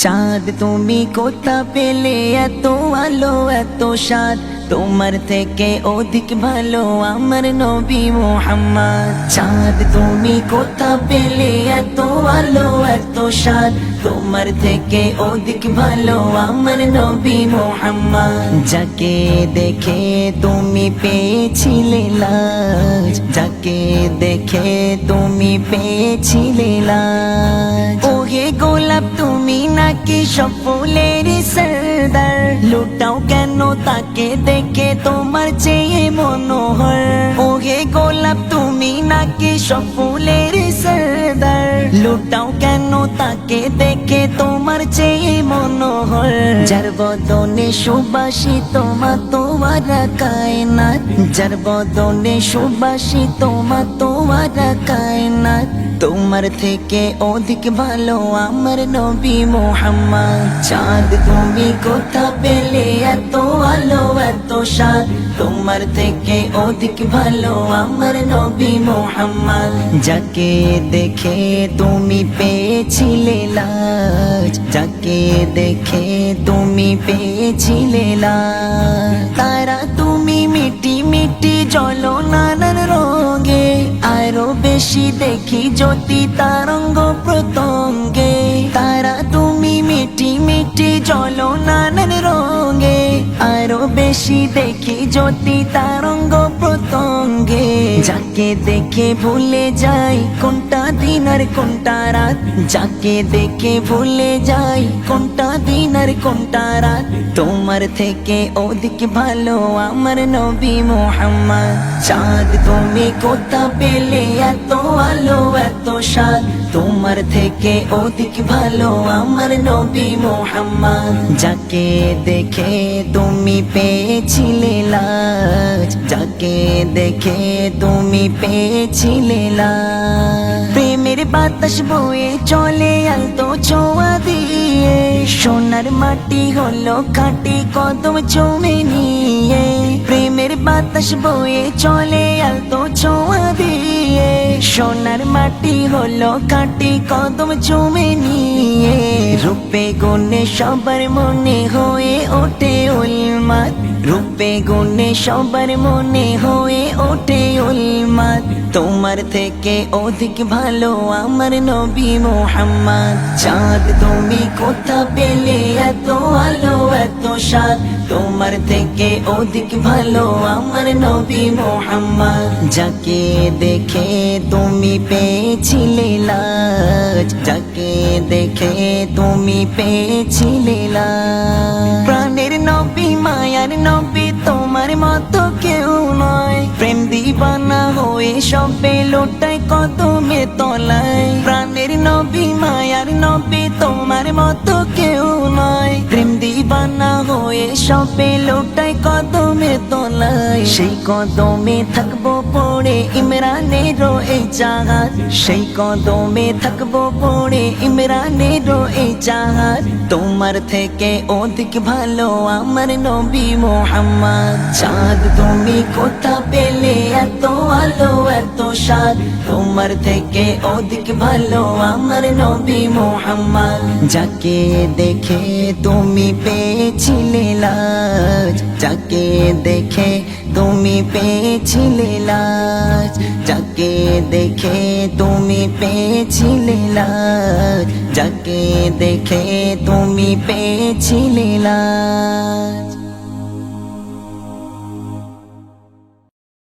চাঁদ তুমি কোথা পেলে এত আলো এত স্বাদ, তোমার থেকে অধিক ভালো আমার নবী মুহাম্মদ। চাঁদ তুমি কোথা পেলে এত আলো এত স্বাদ, তোমার থেকে অধিক ভালো আমার নবী মুহাম্মদ। যাকে দেখে তুমি পেয়েছিলে লাজ, যাকে দেখে তুমি পেয়েছিলে লাজ। ওহে গোলাপ তুমি নাকি সব ফুলের সরদার, লুটাও কেন তাকে দেখে তোমার চেয়ে মনোহর। ওহে গোলাপ তুমি নাকি সব ফুলের সরদার, লুটাও কেন তাকে দেখে তোমার চেয়ে মনোহর। যার বদনে সুবাসিত মাতোয়ারা কায়নাত, যার বদনে সুবাসিত মাতোয়ারা কায়নাত, তোমার থেকে অধিক ভালো আমার নবী মুহাম্মদ। চাঁদ তুমি কোথা পেলে এত আলো এত স্বাদ, তোমার থেকে অধিক ভালো আমার নবী মুহাম্মদ। যাকে দেখে তুমি পেয়েছিলে লাজ, যাকে দেখে তুমি পেয়েছিলে লাজ। তারা তুমি মিটি মিটি জ্বলো নানান রঙে, আরো বেশি দেখি জ্যোতি তারঙ্গ প্রত্যঙ্গে। তারা তুমি মিটি মিটি জ্বলো নানান রঙে, আরো বেশি দেখি জ্যোতি তারঙ্গ প্রত্যঙ্গে। যাকে দেখে ভুলে যাই কোনটা দিন আর কোনটা রাত, যাকে দেখে ভুলে যাই কোনটা দিন আর কোনটা রাত, তোমার থেকে অধিক ভালো আমার নবী মুহাম্মদ। চাঁদ তুমি কোথা পেলে এত আলো এত স্বাদ, তোমার থেকে অধিক ভালো আমার নবী মুহাম্মদ। যাকে দেখে তুমি পেয়েছিলে লাজ, যাকে দেখে তুমি পেয়েছিলে লাজ। প্রেমের বাতাস বয়ে চলে আলতো ছোঁয়া দিয়ে, সোনার মাটি হলো খাঁটি কদম চুমে নিয়ে। প্রেমের বাতাস বয়ে চলে আলতো ছোঁয়া দিয়ে, সোনার মাটি হলো খাঁটি কদম চুমে নিয়ে। রূপে গুণে সবার মনে হয়ে ওঠে উন্মাদ, রূপে গুণে সবার মনে হয়ে ওঠে উন্মাদ, তোমার থেকে অধিক ভালো আমার নবী মুহাম্মদ। চাঁদ তুমি কোথা পেলে এত আলো এত স্বাদ, তোমার থেকে অধিক ভালো আমার নবী মুহাম্মদ। যাকে দেখে তুমি পেয়েছিলে লাজ, যাকে দেখে তুমি পেয়েছিলে লাজ। প্রাণের নবী মায়ার নবী তোমার মতো কেউ নয়, প্রেম দিবানা হয়ে সবে লোটায় কদমে তলায়। প্রাণের নবী মায়ার নবী তোমার মতো কেউ নয়, প্রেম দিবানা হয়ে সবে লোটায় কদমে তলায়। সেই কদমে থাকবো পড়ে ইমরানেরও এই জাহাজ, সেই কদমে থাকবো পড়ে ইমরানেরও এই জাহাজ, তোমার থেকে অধিক ভালো আমার নবী মুহাম্মদ। চাঁদ তুমি কোথা পেলে এত আলো এত স্বাদ, তোমার থেকে অধিক ভালো আমার নবী মুহাম্মদ। যাকে দেখে তুমি পেয়েছিলে লাজ, যাকে দেখে তুমি পেয়েছিলে লাজ, যাকে দেখে তুমি পেয়েছিলে লাজ, যাকে দেখে তুমি পেয়েছিলে লাজ।